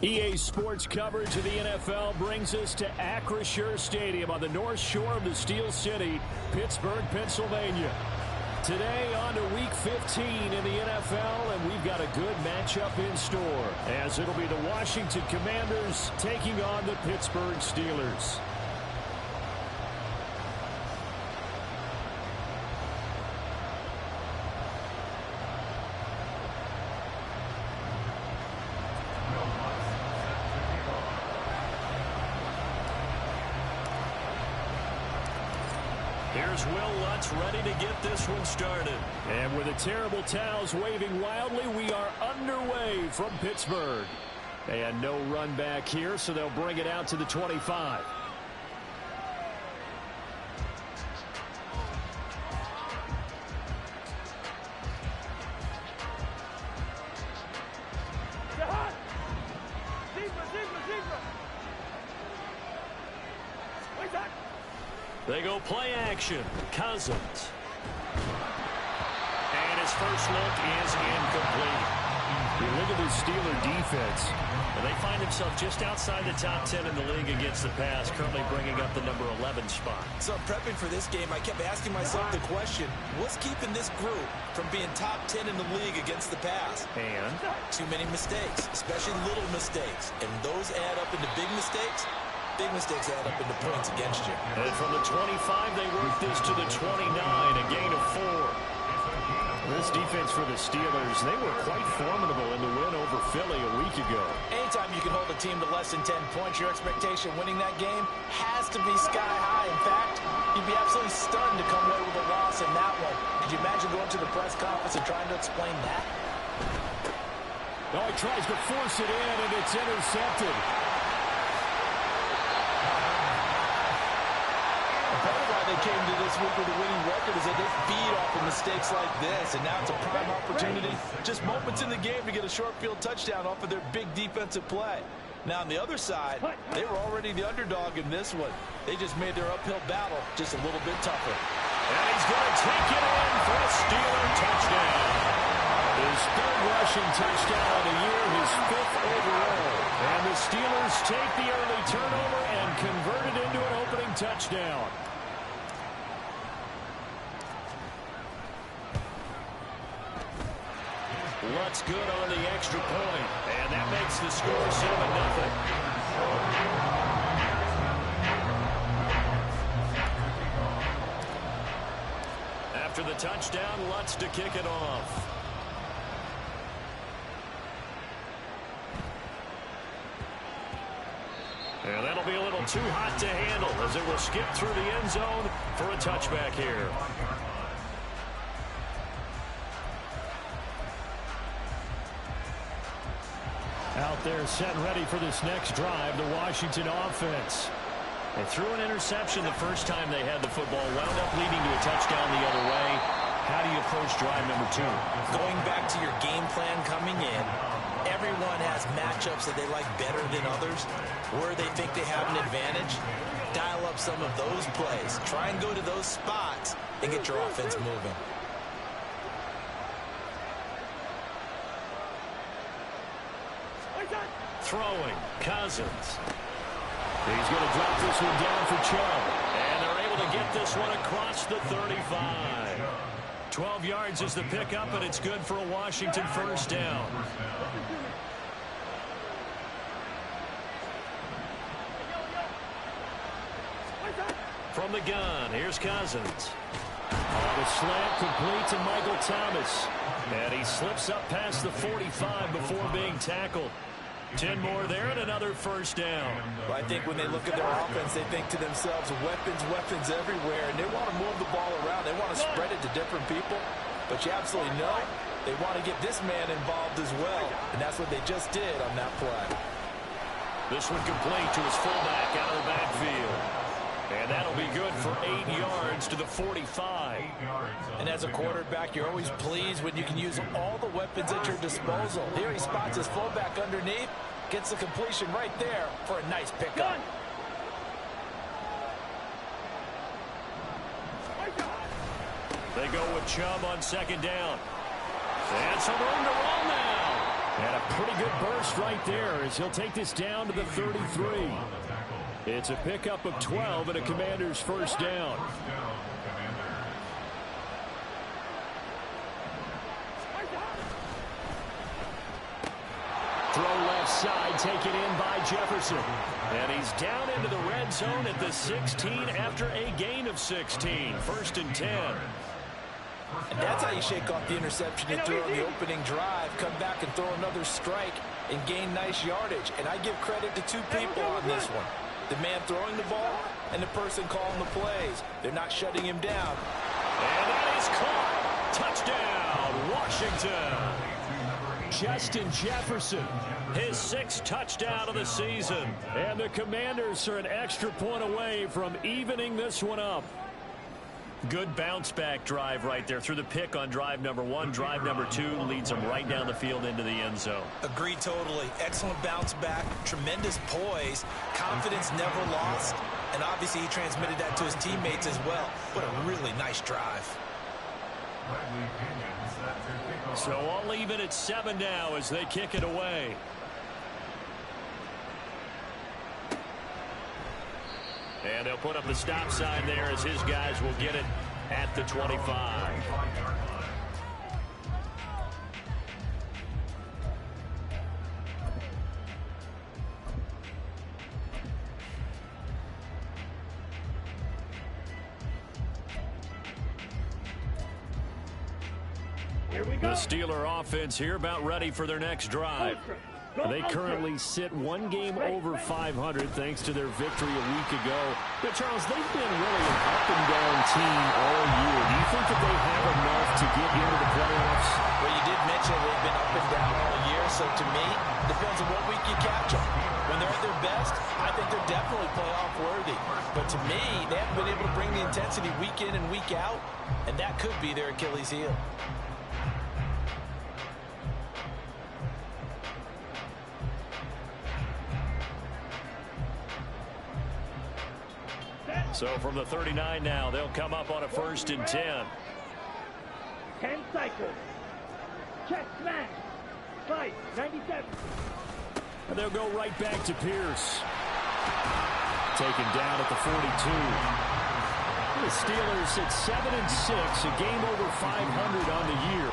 EA Sports coverage of the NFL brings us to Acrisure Stadium on the north shore of the Steel City, Pittsburgh, Pennsylvania. Today on to Week 15 in the NFL, and we've got a good matchup in store, as it'll be the Washington Commanders taking on the Pittsburgh Steelers. Here's Will Lutz ready to get this one started. And with the terrible towels waving wildly, we are underway from Pittsburgh. And no run back here, so they'll bring it out to the 25. They go play action. Cousins. And his first look is incomplete. You look at the Steeler defense, and they find themselves just outside the top 10 in the league against the pass, currently bringing up the number 11 spot. So prepping for this game, I kept asking myself the question, what's keeping this group from being top 10 in the league against the pass? And? Too many mistakes, especially little mistakes. And those add up into big mistakes. Big mistakes add up into points against you. And from the 25, they work this to the 29, a gain of 4. This defense for the Steelers, they were quite formidable in the win over Philly a week ago. Anytime you can hold a team to less than 10 points, your expectation winning that game has to be sky high. In fact, you'd be absolutely stunned to come away with a loss in that one. Could you imagine going to the press conference and trying to explain that? Oh, he tries to force it in, and it's intercepted. They came to this week with a winning record is that they feed off of mistakes like this, and now it's a prime opportunity, just moments in the game to get a short field touchdown off of their big defensive play. Now on the other side, they were already the underdog in this one. They just made their uphill battle just a little bit tougher. And he's going to take it in for a Steeler touchdown. His third rushing touchdown of the year, his 5th overall. And the Steelers take the early turnover and convert it into an opening touchdown. Lutz good on the extra point, and that makes the score 7-0. After the touchdown, Lutz to kick it off. And that'll be a little too hot to handle as it will skip through the end zone for a touchback here. Out there set ready for this next drive, the Washington offense. They threw an interception the first time they had the football, wound up leading to a touchdown the other way. How do you approach drive number 2? Going back to your game plan coming in, everyone has matchups that they like better than others, where they think they have an advantage. Dial up some of those plays. Try and go to those spots and get your offense moving. Throwing, Cousins. He's going to drop this one down for Chubb. And they're able to get this one across the 35. 12 yards is the pickup, and it's good for a Washington first down. From the gun, here's Cousins. On the slant, complete to Michael Thomas. And he slips up past the 45 before being tackled. 10 more there and another first down. Well, I think when they look at their offense, they think to themselves, weapons, weapons everywhere, and they want to move the ball around. They want to spread it to different people, but you absolutely know they want to get this man involved as well, and that's what they just did on that play. This one complete to his fullback out of the backfield. And that'll be good for 8 yards to the 45. And as a quarterback, you're always pleased when you can use all the weapons at your disposal. Here he spots his fullback underneath, gets the completion right there for a nice pickup. They go with Chubb on second down. And some room to roll now. And a pretty good burst right there as he'll take this down to the 33. It's a pickup of 12 and a Commanders first down. Throw left side, taken in by Jefferson. And he's down into the red zone at the 16 after a gain of 16. First and 10. And that's how you shake off the interception you threw on the opening drive. Come back and throw another strike and gain nice yardage. And I give credit to two people on this one. The man throwing the ball and the person calling the plays. They're not shutting him down. And that is caught. Touchdown, Washington. Justin Jefferson, his 6th touchdown of the season. And the Commanders are an extra point away from evening this one up. Good bounce-back drive right there. Through the pick on drive number 1. Drive number 2 leads them right down the field into the end zone. Agreed totally. Excellent bounce back. Tremendous poise. Confidence never lost. And obviously he transmitted that to his teammates as well. What a really nice drive. So all even at 7 now as they kick it away. And they'll put up the stop sign there as his guys will get it at the 25. The Steeler offense here about ready for their next drive. They currently sit 1 game over 500 thanks to their victory a week ago. But, Charles, they've been really an up-and-down team all year. Do you think that they have enough to get into the playoffs? Well, you did mention they've been up and down all year, so to me, depends on what week you catch them. When they're at their best, I think they're definitely playoff worthy. But to me, they haven't been able to bring the intensity week in and week out, and that could be their Achilles heel. So from the 39 now, they'll come up on a 1st and 10. 10 cycles. Check, smash. Fight, 97. And they'll go right back to Pierce. Taken down at the 42. The Steelers at 7-6, a game over 500 on the year.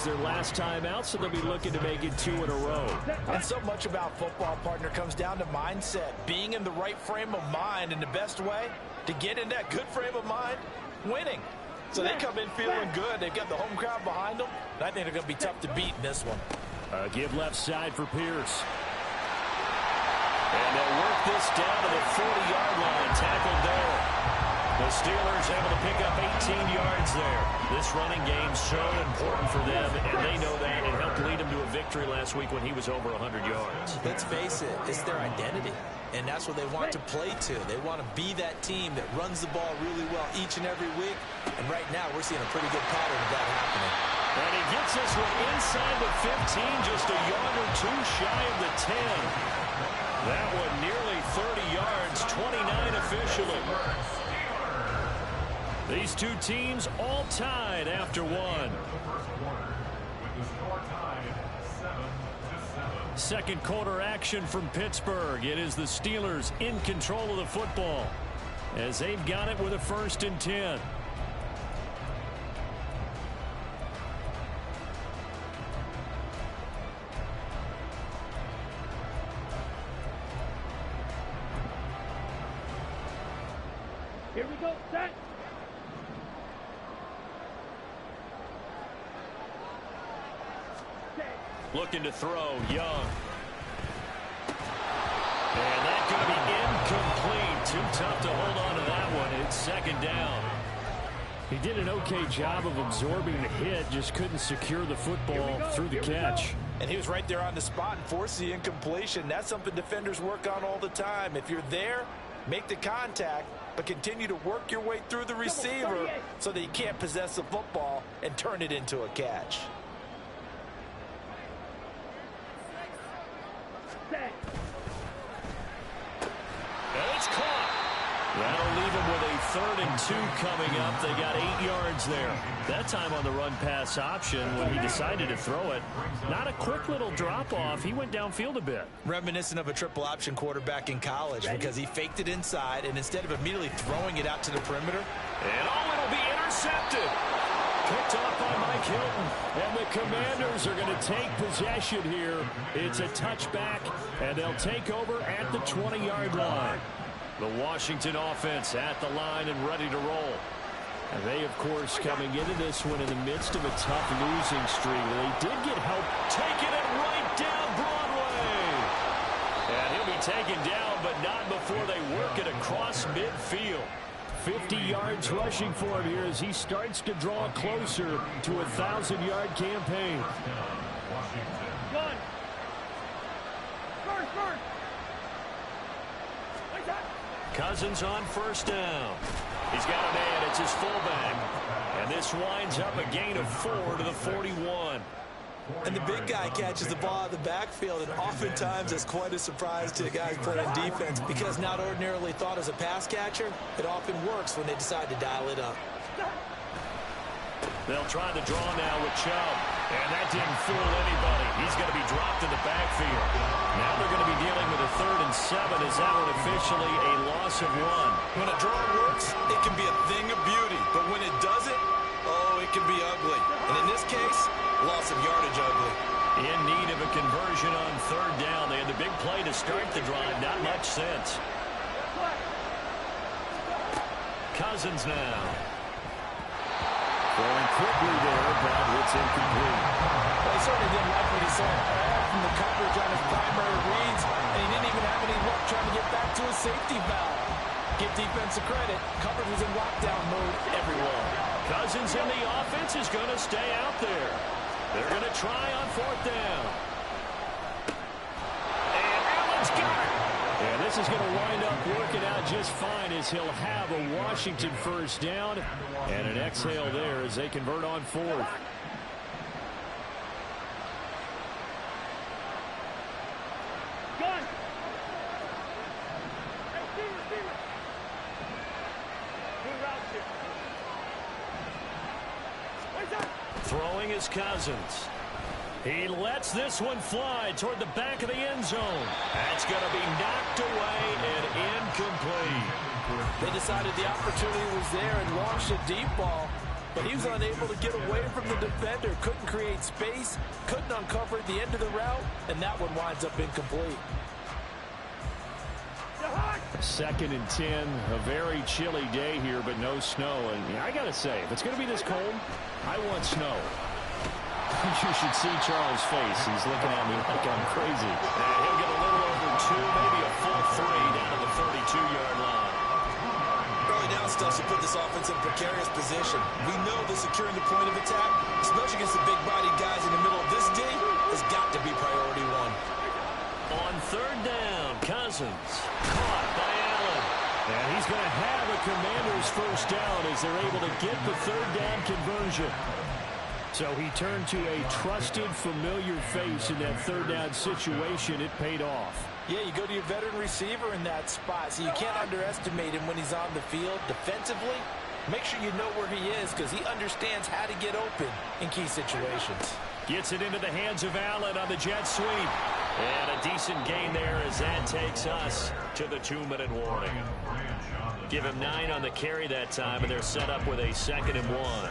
Their last time out, so they'll be looking to make it 2 in a row. And so much about football, partner, comes down to mindset. Being in the right frame of mind, and the best way to get in that good frame of mind, winning. So they come in feeling good. They've got the home crowd behind them, and I think they're going to be tough to beat in this one. Give left side for Pierce. And they'll work this down to the 40-yard line. Tackled there. The Steelers able to pick up 18 yards there. This running game so important for them, and they know that. It helped lead them to a victory last week when he was over 100 yards. Let's face it, it's their identity, and that's what they want to play to. They want to be that team that runs the ball really well each and every week, and right now we're seeing a pretty good pattern of that happening. And he gets this one inside the 15, just a yard or 2 shy of the 10. That one nearly 30 yards, 29 officially. These two teams all tied after 1. Second quarter action from Pittsburgh. It is the Steelers in control of the football as they've got it with a 1st and 10. Here we go, set. Looking to throw, Young. And that's going to be incomplete. Too tough to hold on to that one. It's second down. He did an okay job of absorbing the hit, just couldn't secure the football through the catch. And he was right there on the spot and forced the incompletion. That's something defenders work on all the time. If you're there, make the contact, but continue to work your way through the receiver so that you can't possess the football and turn it into a catch. Set. And it's caught. That'll leave him with a 3rd and 2 coming up. They got 8 yards there. That time on the run-pass option when he decided to throw it. Not a quick little drop-off. He went downfield a bit. Reminiscent of a triple option quarterback in college because he faked it inside, and instead of immediately throwing it out to the perimeter. And it'll be intercepted. Picked off by Mike Hilton. And the Commanders are going to take possession here. It's a touchback, and they'll take over at the 20-yard line. The Washington offense at the line and ready to roll. And they, of course, coming into this one in the midst of a tough losing streak. They did get help taking it right down Broadway. And he'll be taken down, but not before they work it across midfield. 50 yards rushing for him here as he starts to draw closer to a 1,000-yard campaign. One. First. Cousins on first down. He's got a man. It's his fullback. And this winds up a gain of 4 to the 41. And the big guy catches the ball out of the backfield, and oftentimes it's quite a surprise to the guys playing defense because not ordinarily thought as a pass catcher, it often works when they decide to dial it up. They'll try to draw now with Chubb. And that didn't fool anybody. He's going to be dropped in the backfield. Now they're going to be dealing with a 3rd and 7 as that one officially a loss of 1. When a draw works, it can be a thing of beauty. But when it doesn't, oh, it can be ugly. And in this case, loss of yardage ugly. In need of a conversion on 3rd down. They had the big play to start the drive. Not much sense. Cousins now. Going quickly there, but it's incomplete. Well, he certainly didn't like what he saw from the coverage on his primary reads, and he didn't even have any luck trying to get back to his safety valve. Give defensive credit. Coverage was in lockdown mode everywhere. Cousins in the offense is going to stay out there. They're going to try on 4th down. And Allen's got it. And this is going to wind up working out just fine as he'll have a Washington first down. And an exhale there as they convert on 4th. Gun. Receiver. Good route here. Throwing is Cousins. He lets this one fly toward the back of the end zone. That's going to be knocked away and incomplete. They decided the opportunity was there and launched a deep ball, but he was unable to get away from the defender, couldn't create space, couldn't uncover the end of the route, and that one winds up incomplete. 2nd and 10, a very chilly day here, but no snow. And I got to say, if it's going to be this cold, I want snow. You should see Charles' face. He's looking at me like I'm crazy. And he'll get a little over 2, maybe a full 3 down to the 32-yard line. Early down stuff should put this offense in a precarious position. We know that securing the point of attack, especially against the big-bodied guys in the middle of this D, has got to be priority 1. On 3rd down, Cousins caught by Allen. And he's going to have a Commander's first down as they're able to get the 3rd down conversion. So he turned to a trusted, familiar face in that 3rd down situation. It paid off. Yeah, you go to your veteran receiver in that spot, so you can't underestimate him when he's on the field defensively. Make sure you know where he is because he understands how to get open in key situations. Gets it into the hands of Allen on the jet sweep. And a decent gain there as that takes us to the 2-minute warning. Give him 9 on the carry that time, and they're set up with a 2nd and 1.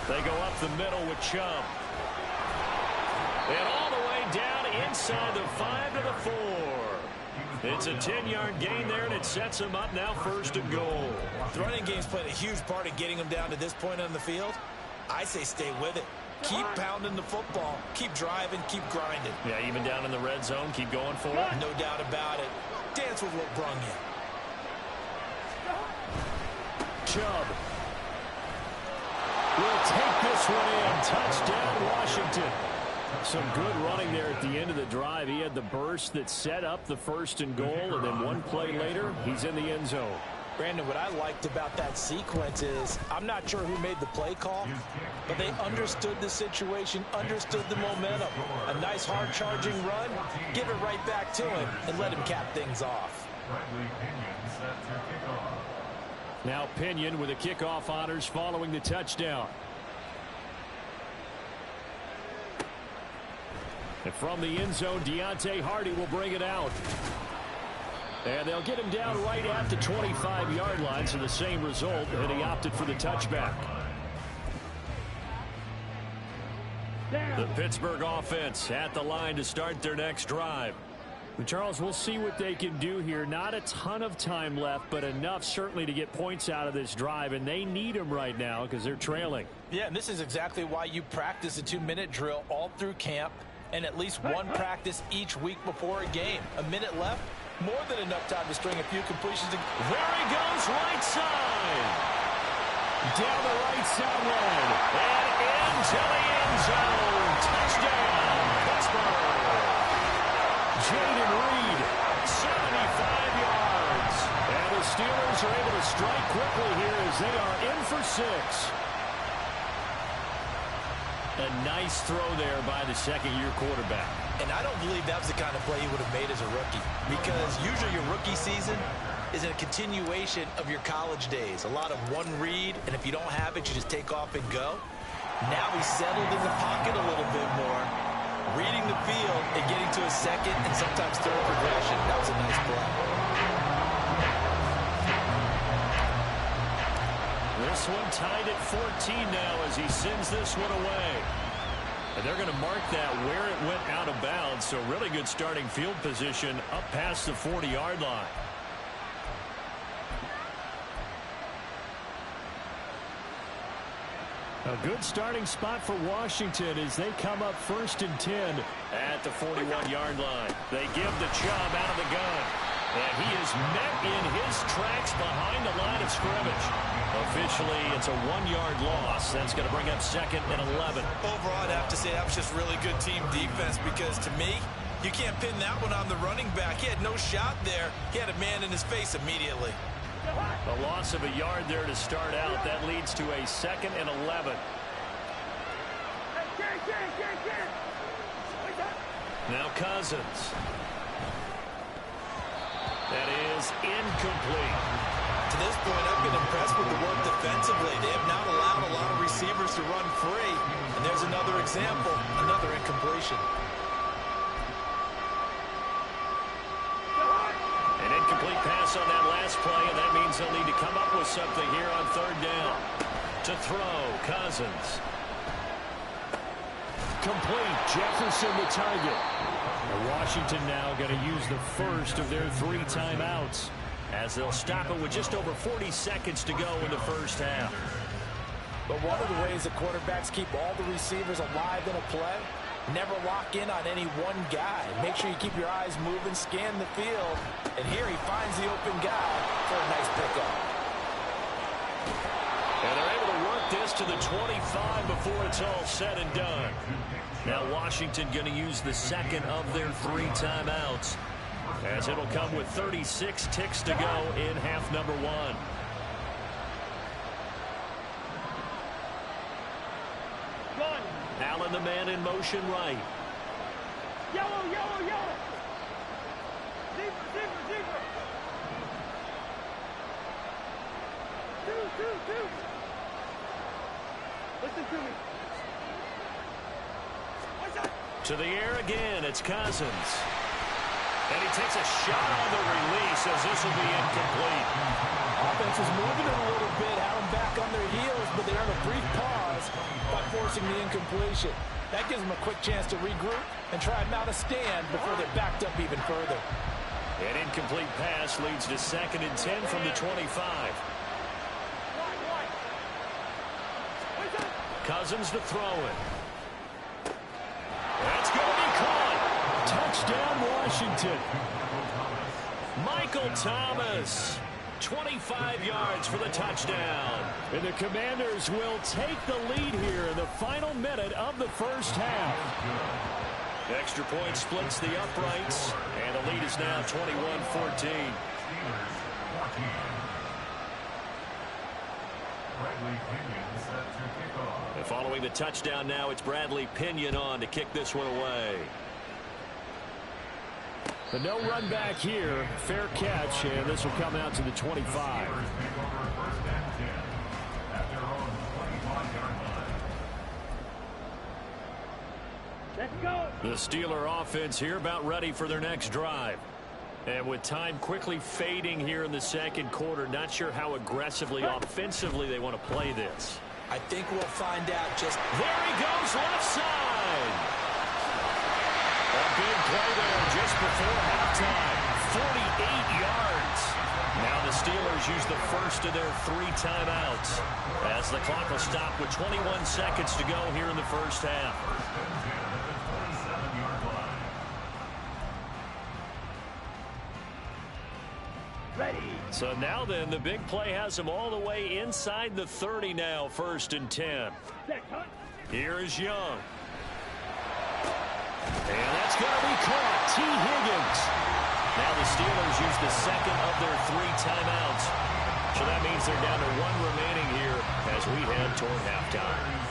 They go up the middle with Chubb. And all the way down inside the 5 to the 4. It's a 10-yard gain there, and it sets them up now 1st and goal. The running game's played a huge part in getting them down to this point on the field. I say stay with it. Keep pounding the football. Keep driving. Keep grinding. Yeah, even down in the red zone, keep going for it. No doubt about it. Dance with what brung you. Chubb will take this one in. Touchdown, Washington. Some good running there at the end of the drive. He had the burst that set up the 1st and goal, and then one play later, he's in the end zone. Brandon, what I liked about that sequence is I'm not sure who made the play call, but they understood the situation, understood the momentum. A nice hard-charging run, give it right back to him, and let him cap things off. Now Pinion with the kickoff honors following the touchdown. And from the end zone, Deontay Hardy will bring it out. And they'll get him down right at the 25-yard line, so the same result, and he opted for the touchback. The Pittsburgh offense at the line to start their next drive. And Charles, we'll see what they can do here. Not a ton of time left, but enough certainly to get points out of this drive, and they need them right now because they're trailing. Yeah, and this is exactly why you practice a 2-minute drill all through camp and at least one practice each week before a game. A minute left, more than enough time to string a few completions. There he goes, right side. Down the right sideline. And into the end zone. Touchdown, Pittsburgh. Jaden Reed, 75 yards. And the Steelers are able to strike quickly here as they are in for 6. A nice throw there by the second-year quarterback. And I don't believe that was the kind of play he would have made as a rookie, because usually your rookie season is a continuation of your college days. A lot of one read, and if you don't have it, you just take off and go. Now he's settled in the pocket a little bit more, reading the field and getting to a second and sometimes third progression. That was a nice play. This one tied at 14 now as he sends this one away. And they're going to mark that where it went out of bounds. So really good starting field position up past the 40-yard line. A good starting spot for Washington as they come up 1st and 10 at the 41-yard line. They give the Chubb out of the gun. And he is met in his tracks behind the line of scrimmage. Officially, it's a 1-yard loss. That's going to bring up 2nd and 11. Overall, I'd have to say that was just really good team defense, because to me, you can't pin that one on the running back. He had no shot there. He had a man in his face immediately. A loss of a yard there to start out. That leads to a 2nd and 11. Now Cousins. That is incomplete. To this point, I've been impressed with the work defensively. They have not allowed a lot of receivers to run free. And there's another example, another incompletion. An incomplete pass on that last play, and that means they'll need to come up with something here on 3rd down. To throw, Cousins. Complete, Jefferson the target. Washington now going to use the first of their 3 timeouts as they'll stop it with just over 40 seconds to go in the first half. But one of the ways the quarterbacks keep all the receivers alive in a play, never lock in on any one guy. Make sure you keep your eyes moving, scan the field, and here he finds the open guy for a nice pickup. And they're able to work this to the 25 before it's all said and done. Now Washington going to use the 2nd of their 3 timeouts, as it'll come with 36 ticks to go in half number 1. Allen, the man in motion right. Yellow, yellow, yellow. Zebra, zebra, zebra. 2. Listen to me. To the air again, it's Cousins. And he takes a shot on the release as this will be incomplete. defense was moving it a little bit, had them back on their heels, but they earned a brief pause by forcing the incompletion. That gives them a quick chance to regroup and try and mount a stand before they're backed up even further. An incomplete pass leads to 2nd and 10 from the 25. Cousins to throw it. That's going to be caught. Touchdown, Washington. Michael Thomas, 25 yards for the touchdown. And the Commanders will take the lead here in the final minute of the first half. Extra point splits the uprights, and the lead is now 21-14. And following the touchdown now, it's Bradley Pinion on to kick this one away. But no run back here. Fair catch, and this will come out to the 25. Let's go. The Steeler offense here about ready for their next drive. And with time quickly fading here in the second quarter, not sure how aggressively, offensively they want to play this. I think we'll find out just... There he goes, left side. A big play there just before halftime. 48 yards. Now the Steelers use the first of their 3 timeouts as the clock will stop with 21 seconds to go here in the first half. Ready. So now then, the big play has them all the way inside the 30 now, 1st and 10. Here is Young. And that's going to be caught. T. Higgins. Now the Steelers use the second of their 3 timeouts. So that means they're down to 1 remaining here as we head toward halftime.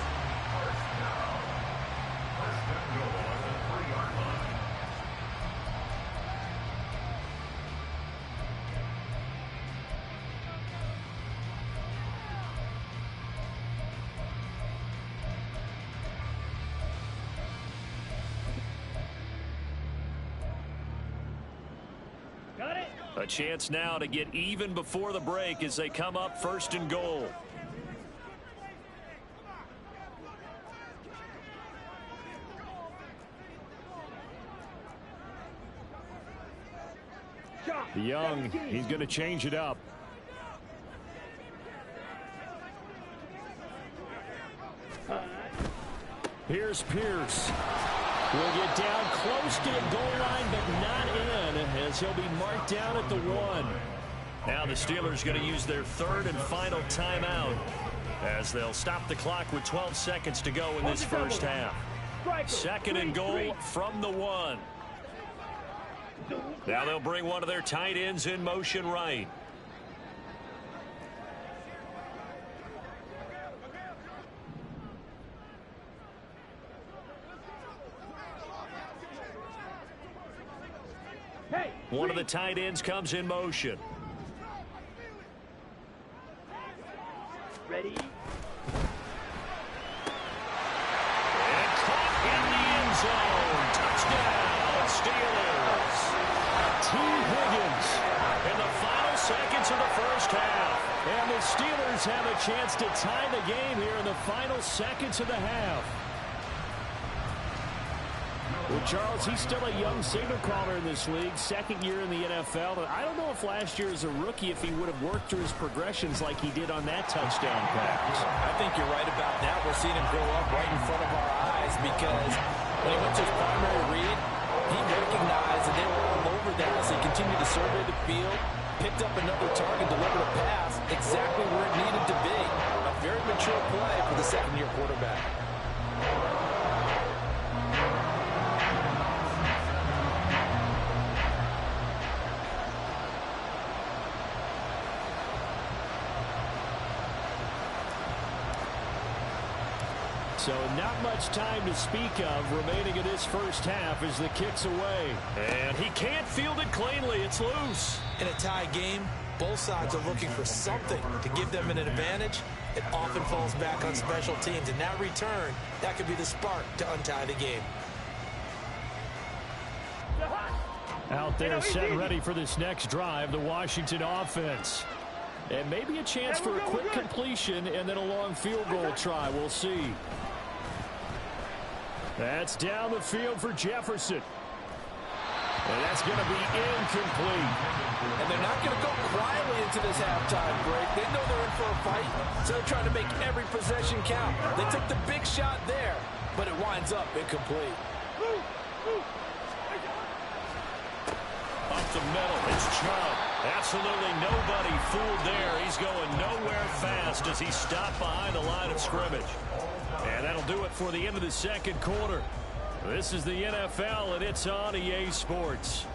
A chance now to get even before the break as they come up 1st and goal. Young, he's going to change it up. Here's Pierce. Will get down close to the goal line, but not in, as he'll be marked down at the 1. Now the Steelers going to use their 3rd and final timeout as they'll stop the clock with 12 seconds to go in this first half. 2nd and goal from the 1. Now they'll bring one of their tight ends in motion right. One of the tight ends comes in motion. Ready. And caught in the end zone. Touchdown, Steelers. T. Higgins in the final seconds of the first half. And the Steelers have a chance to tie the game here in the final seconds of the half. Well, Charles, he's still a young signal caller in this league, 2nd year in the NFL. But I don't know if last year as a rookie, if he would have worked through his progressions like he did on that touchdown pass. I think you're right about that. We're seeing him grow up right in front of our eyes because when he went to his primary read, he recognized that they were all over that as he continued to survey the field, picked up another target, delivered a pass exactly where it needed to be. A very mature play for the 2nd-year quarterback. So not much time to speak of remaining in this first half as the kick's away. And he can't field it cleanly. It's loose. In a tie game, both sides are looking for something to give them an advantage. It often falls back on special teams. In that return, that could be the spark to untie the game. Out there set ready for this next drive, the Washington offense. And maybe a chance for a quick completion and then a long field goal try. We'll see. That's down the field for Jefferson. And that's going to be incomplete. And they're not going to go quietly into this halftime break. They know they're in for a fight, so they're trying to make every possession count. They took the big shot there, but it winds up incomplete. Up the middle, it's Chubb. Absolutely nobody fooled there. He's going nowhere fast as he stopped behind the line of scrimmage. And that'll do it for the end of the second quarter. This is the NFL, and it's on EA Sports.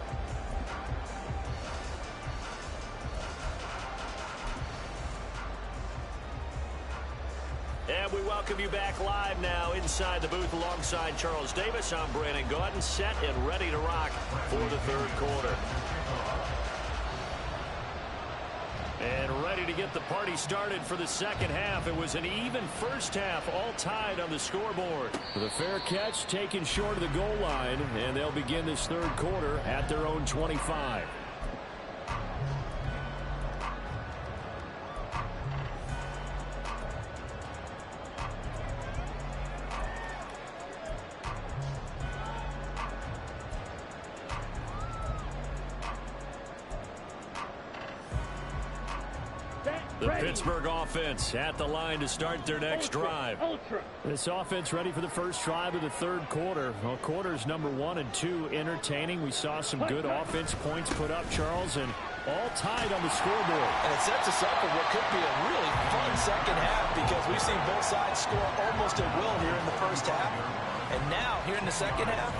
And we welcome you back live now inside the booth alongside Charles Davis. I'm Brandon Gaudin, set and ready to rock for the third quarter. And ready to get the party started for the second half. It was an even first half, all tied on the scoreboard. The fair catch taken short of the goal line, and they'll begin this third quarter at their own 25. The Pittsburgh offense at the line to start their next drive. This offense ready for the first drive of the third quarter. Well, quarters number 1 and 2 entertaining. We saw some good offense points put up, Charles, and all tied on the scoreboard. And it sets us up for what could be a really fun second half because we've seen both sides score almost at will here in the first half. And now, here in the second half,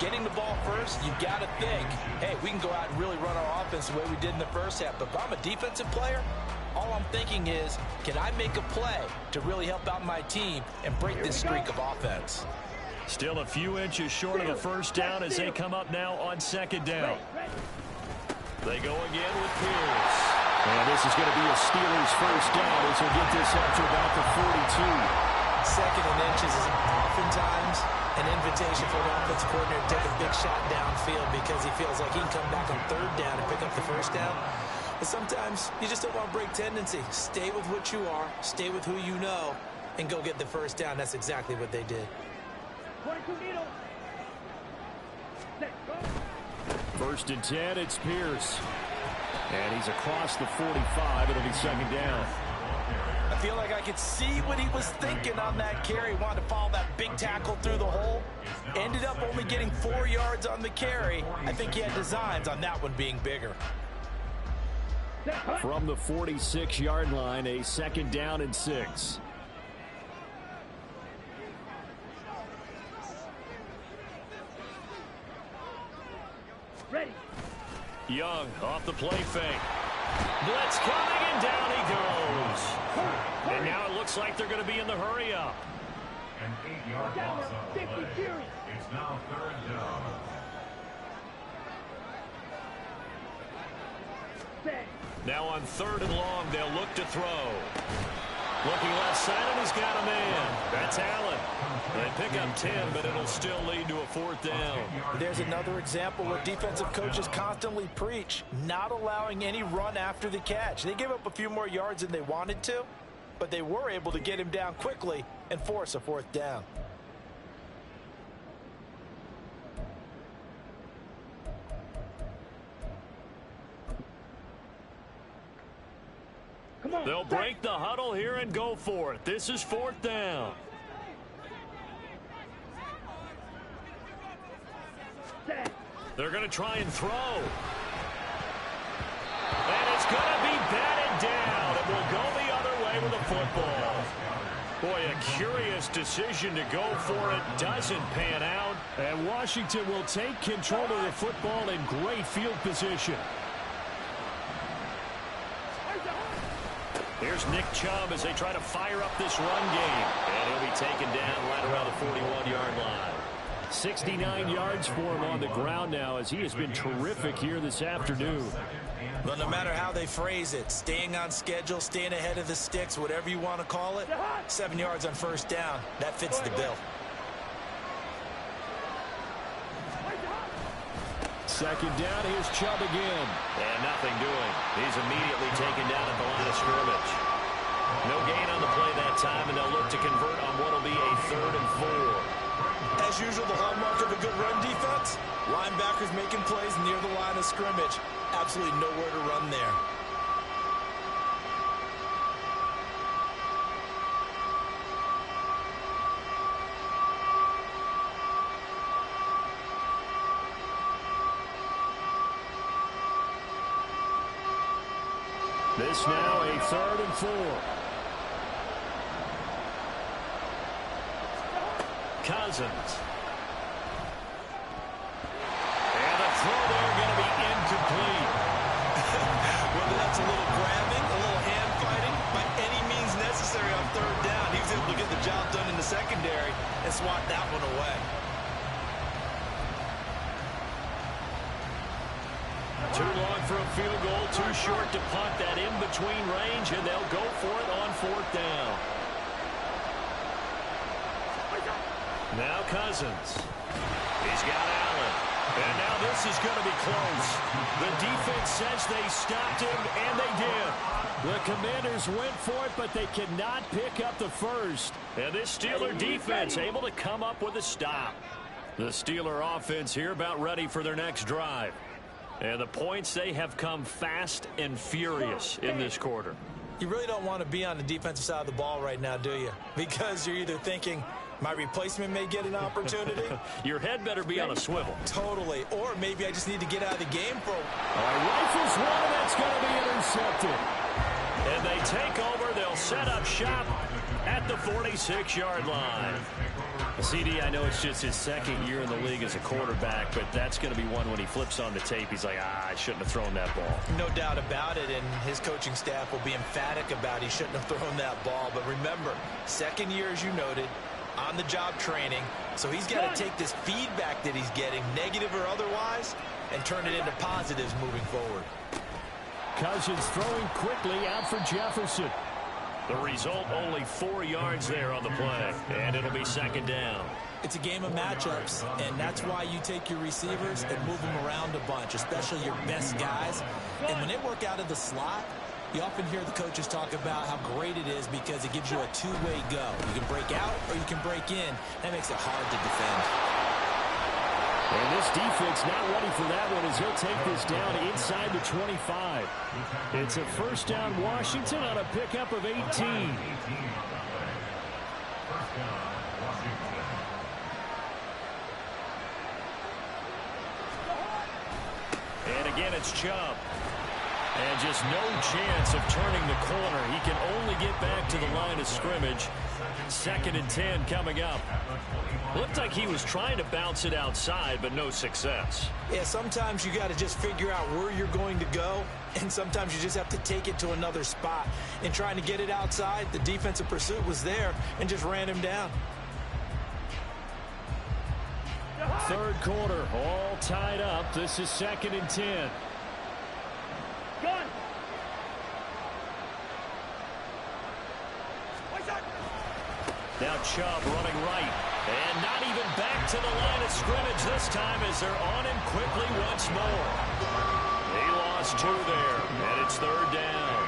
getting the ball first, you've got to think, hey, we can go out and really run our offense the way we did in the first half. But if I'm a defensive player, all I'm thinking is, can I make a play to really help out my team and break this streak of offense? Still a few inches short of a first down as they come up now on second down. They go again with Pierce. And this is going to be a Steelers first down as they get this up to about the 42. Second and inches is oftentimes an invitation for an offensive coordinator to take a big shot downfield because he feels like he can come back on third down and pick up the first down. But sometimes you just don't want to break tendency. Stay with what you are, stay with who you know, and go get the first down. That's exactly what they did. 22 needle. First and 10, it's Pierce. And he's across the 45. It'll be second down. I feel like I could see what he was thinking on that carry. He wanted to follow that big tackle through the hole. Ended up only getting 4 yards on the carry. I think he had designs on that one being bigger. From the 46-yard line, a second down and 6. Ready. Young off the play fake. Blitz coming, and down he goes. And now it looks like they're going to be in the hurry up. An 8-yard loss on the play. It's now third down. Now on third and long, they'll look to throw. Looking left side, and he's got a man. That's Allen. They pick up 10, but it'll still lead to a fourth down. There's another example where defensive coaches constantly preach, not allowing any run after the catch. They gave up a few more yards than they wanted to, but they were able to get him down quickly and force a fourth down. They'll break the huddle here and go for it. This is fourth down. They're going to try and throw. And it's going to be batted down. It will go the other way with the football. Boy, a curious decision to go for it. Doesn't pan out. And Washington will take control of the football in great field position. Here's Nick Chubb as they try to fire up this run game. And he'll be taken down right around the 41-yard line. 69 yards for him on the ground now as he has been terrific here this afternoon. But no matter how they phrase it, staying on schedule, staying ahead of the sticks, whatever you want to call it, 7 yards on first down, that fits the bill. Second down, here's Chubb again. And nothing doing. He's immediately taken down at the line of scrimmage. No gain on the play that time, and they'll look to convert on what will be a 3rd and 4. As usual, the hallmark of a good run defense, linebackers making plays near the line of scrimmage. Absolutely nowhere to run there. This now a 3rd and 4. Cousins. And the throw there going to be incomplete. Whether that's a little grabbing, a little hand fighting, by any means necessary on 3rd down, he was able to get the job done in the secondary and swat that one away. Too long for a field goal, too short to punt that in between range, and they'll go for it on 4th down. Now Cousins. He's got Allen. And now this is going to be close. The defense says they stopped him, and they did. The Commanders went for it, but they cannot pick up the first. And this Steeler defense able to come up with a stop. The Steeler offense here about ready for their next drive. And the points, they have come fast and furious in this quarter. You really don't want to be on the defensive side of the ball right now, do you? Because you're either thinking, my replacement may get an opportunity. Your head better be on a swivel. Totally. Or maybe I just need to get out of the game for a while. All right, rifles one, that's going to be intercepted. And they take over. They'll set up shop at the 46-yard line. CD, I know it's just his 2nd year in the league as a quarterback, but that's going to be one when he flips on the tape. He's like, I shouldn't have thrown that ball. No doubt about it, and his coaching staff will be emphatic about he shouldn't have thrown that ball. But remember, 2nd year, as you noted, on-the-job training. So he's got to take this feedback that he's getting, negative or otherwise, and turn it into positives moving forward. Cousins throwing quickly out for Jefferson. The result, only 4 yards there on the play, and it'll be 2nd down. It's a game of matchups, and that's why you take your receivers and move them around a bunch, especially your best guys. And when they work out of the slot, you often hear the coaches talk about how great it is because it gives you a two-way go. You can break out or you can break in. That makes it hard to defend. And this defense not ready for that one as he'll take this down inside the 25. It's a 1st down Washington on a pickup of 18. And again, it's Chubb. And just no chance of turning the corner. He can only get back to the line of scrimmage. 2nd and 10 coming up. Looked like he was trying to bounce it outside, but no success. Yeah, sometimes you got to just figure out where you're going to go, and sometimes you just have to take it to another spot. And trying to get it outside, the defensive pursuit was there and just ran him down. 3rd quarter, all tied up. This is 2nd and 10. Gun. Now Chubb running right. And not even back to the line of scrimmage this time as they're on him quickly once more. He lost 2 there, and it's 3rd down.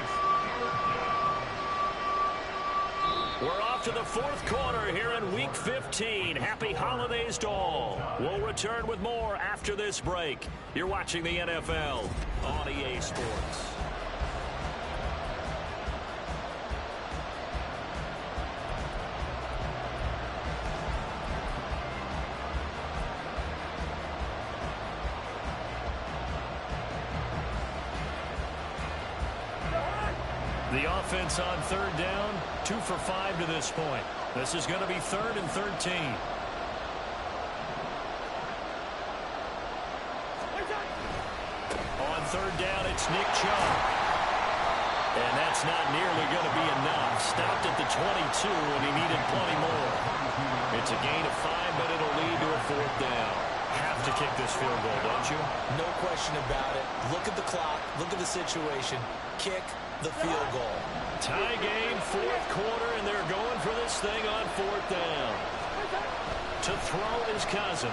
We're off to the 4th quarter here in Week 15. Happy holidays to all. We'll return with more after this break. You're watching the NFL on EA Sports. The offense on 3rd down, 2 for 5 to this point. This is going to be 3rd and 13. On 3rd down, it's Nick Chubb. And that's not nearly going to be enough. Stopped at the 22, and he needed plenty more. It's a gain of 5, but it'll lead to a 4th down. Have to kick this field goal, don't you? No question about it. Look at the clock. Look at the situation. Kick the field goal. Tie game, 4th quarter, and they're going for this thing on 4th down. To throw is Cousins.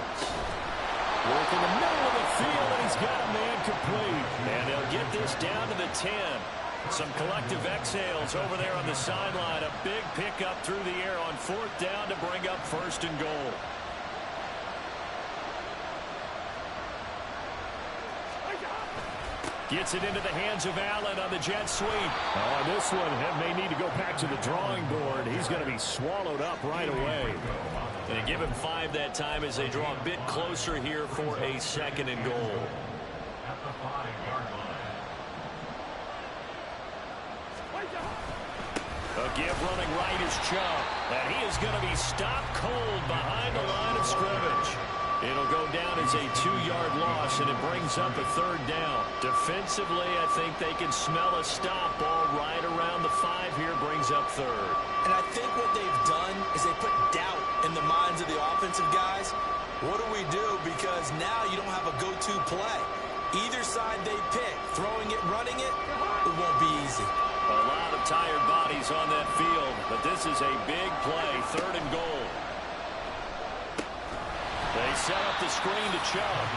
Working the middle of the field, and he's got a man complete. And they'll get this down to the 10. Some collective exhales over there on the sideline. A big pickup through the air on 4th down to bring up 1st and goal. Gets it into the hands of Allen on the jet sweep. Oh, this one may need to go back to the drawing board. He's going to be swallowed up right away. And they give him 5 that time as they draw a bit closer here for a 2nd and goal. At the 5-yard line. A give running right is Chubb. And he is going to be stopped cold behind the line of scrimmage. It'll go down as a 2-yard loss, and it brings up a 3rd down. Defensively, I think they can smell a stop ball right around the 5 here, brings up 3rd. And I think what they've done is they put doubt in the minds of the offensive guys. What do we do? Because now you don't have a go-to play. Either side they pick, throwing it, running it, it won't be easy. A lot of tired bodies on that field, but this is a big play, 3rd and goal. They set up the screen to Chubb,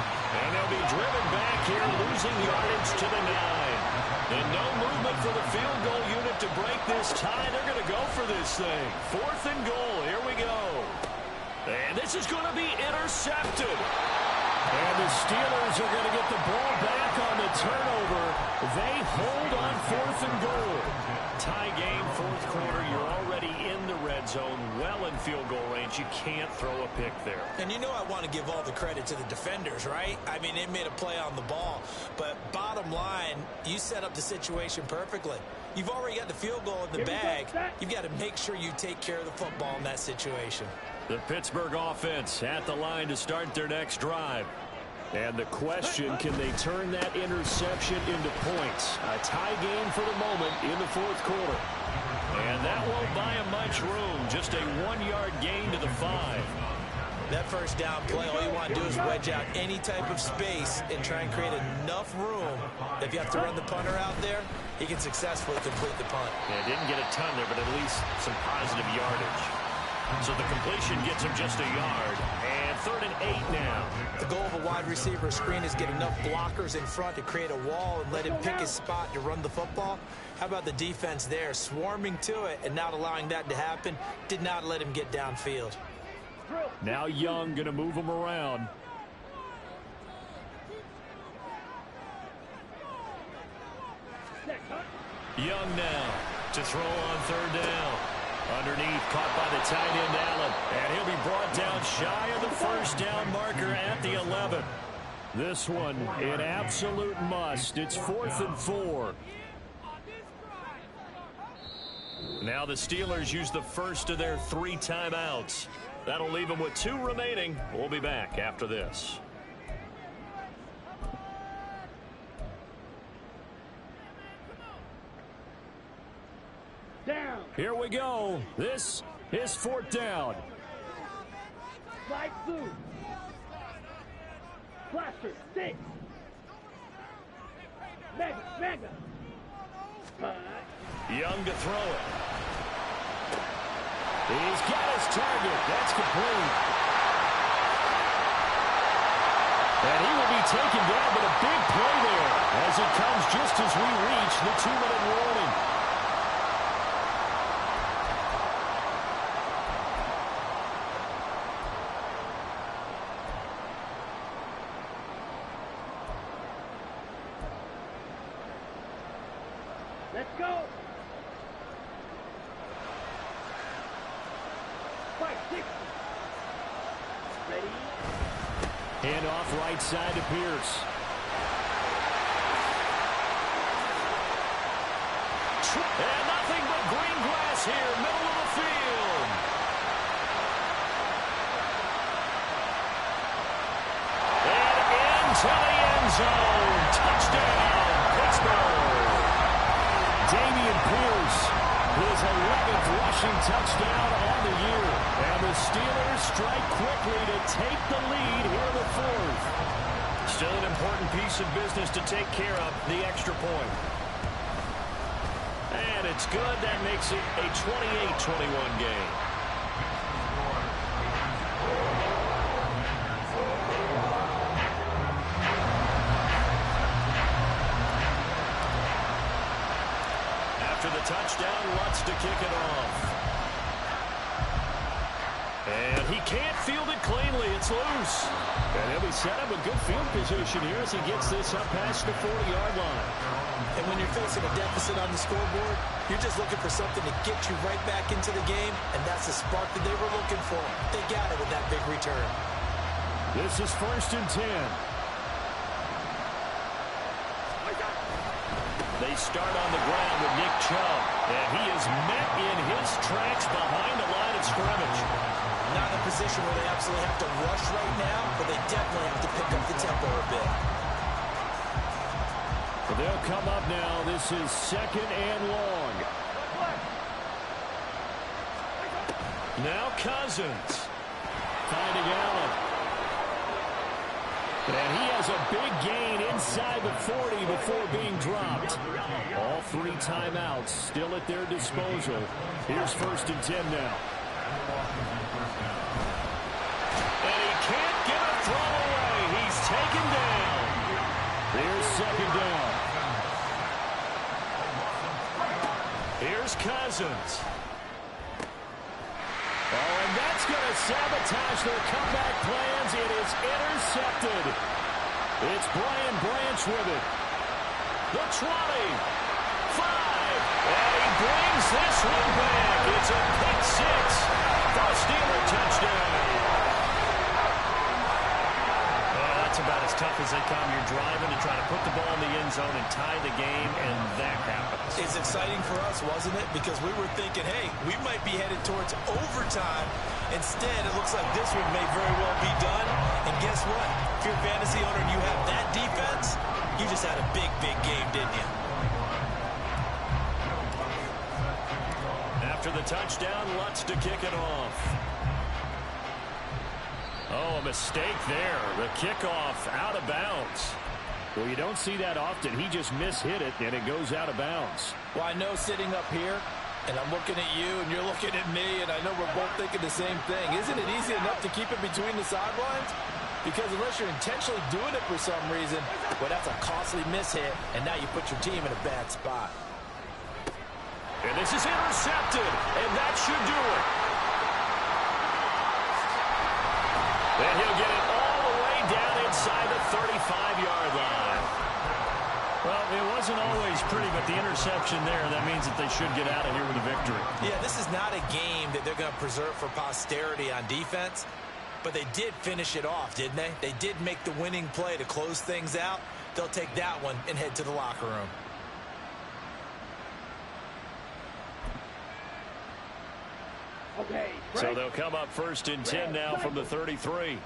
and they'll be driven back here, losing yardage to the 9. And no movement for the field goal unit to break this tie. They're going to go for this thing. 4th and goal. Here we go. And this is going to be intercepted. And the Steelers are going to get the ball back on the turnover. They hold on 4th and goal. Tie game, 4th quarter. You're already in the red zone, well in field goal range. You can't throw a pick there. And you know I want to give all the credit to the defenders, right? I mean, they made a play on the ball. But bottom line, you set up the situation perfectly. You've already got the field goal in the bag. You've got to make sure you take care of the football in that situation. The Pittsburgh offense at the line to start their next drive. And the question, can they turn that interception into points? A tie game for the moment in the 4th quarter. And that won't buy them much room. Just a 1-yard gain to the 5. That first down play, all you want to do is wedge out any type of space and try and create enough room. If you have to run the punter out there, he can successfully complete the punt. Yeah, didn't get a ton there, but at least some positive yardage. So the completion gets him just a yard. And 3rd and 8 now. The goal of a wide receiver screen is get enough blockers in front to create a wall and let him pick his spot to run the football. How about the defense there, swarming to it and not allowing that to happen? Did not let him get downfield. Now Young going to move him around. Young now to throw on 3rd down. Underneath, caught by the tight end, Allen. And he'll be brought down shy of the 1st down marker at the 11. This one, an absolute must. It's 4th and 4. Now the Steelers use the first of their 3 timeouts. That'll leave them with 2 remaining. We'll be back after this. Down. Here we go. This is 4th down. Slide through. Cluster. 6. Mega. Young to throw it. He's got his target. That's complete. And he will be taken down, but a big play there as it comes just as we reach the 2-minute warning. Let's go. 5-6. Ready. Hand off right side to Pierce. And nothing but green grass here, middle of the field. And into the end zone. Touchdown, Pittsburgh. Dameon Pierce, his 11th rushing touchdown on the year. And the Steelers strike quickly to take the lead here in the 4th. Still an important piece of business to take care of, the extra point. And it's good. That makes it a 28-21 game. After the touchdown, Lutz to kick it off. And he can't field it cleanly. It's loose. And he'll be set up with good field position here as he gets this up past the 40-yard line. And when you're facing a deficit on the scoreboard, you're just looking for something to get you right back into the game, and that's the spark that they were looking for. They got it with that big return. This is 1st and 10. They start on the ground with Nick Chubb, and he is met in his tracks behind the line of scrimmage. Not in a position where they absolutely have to rush right now, but they definitely have to pick up the tempo a bit. Well, they'll come up now. This is 2nd and long. Now Cousins. Finding Allen. And he has a big gain inside the 40 before being dropped. All 3 timeouts still at their disposal. Here's 1st and 10 now. And he can't get a throw away. He's taken down. Here's 2nd down. Here's Cousins. Oh, and that's going to sabotage their comeback plans. It is intercepted. It's Brian Branch with it. The 20. 5. And he brings this one back. It's a pick 6 for a Steeler touchdown. That's about as tough as they come. You're driving to try to put the ball in the end zone and tie the game, and that happens. It's exciting for us, wasn't it? Because we were thinking, hey, we might be headed towards overtime. Instead, it looks like this one may very well be done. And guess what? If you're a fantasy owner and you have that defense, you just had a big, big game, didn't you? After the touchdown, Lutz to kick it off. Oh, a mistake there. The kickoff out of bounds. Well, you don't see that often. He just mishit it, and it goes out of bounds. Well, I know sitting up here, and I'm looking at you, and you're looking at me, and I know we're both thinking the same thing. Isn't it easy enough to keep it between the sidelines? Because unless you're intentionally doing it for some reason, well, that's a costly mishit, and now you put your team in a bad spot. And this is intercepted, and that should do it. And he'll get it all the way down inside the 35-yard line. Well, it wasn't always pretty, but the interception there, that means that they should get out of here with a victory. Yeah, this is not a game that they're going to preserve for posterity on defense, but they did finish it off, didn't they? They did make the winning play to close things out. They'll take that one and head to the locker room. Okay. So they'll come up 1st and 10 now from the 33.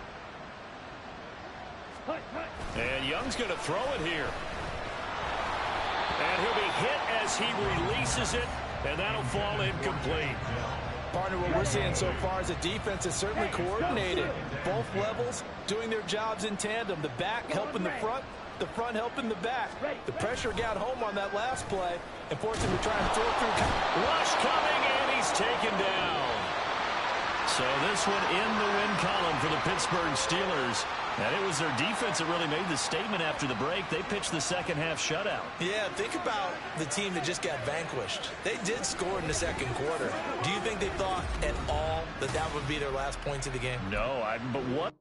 And Young's going to throw it here. And he'll be hit as he releases it, and that'll fall incomplete. Partner, what we're seeing so far is the defense is certainly coordinated. Both levels doing their jobs in tandem. The back helping the front helping the back. The pressure got home on that last play and forced him to try and throw through. Rush coming, and he's taken down. So this one in the win column for the Pittsburgh Steelers. And it was their defense that really made the statement after the break. They pitched the second half shutout. Yeah, think about the team that just got vanquished. They did score in the second quarter. Do you think they thought at all that that would be their last points of the game? No, but what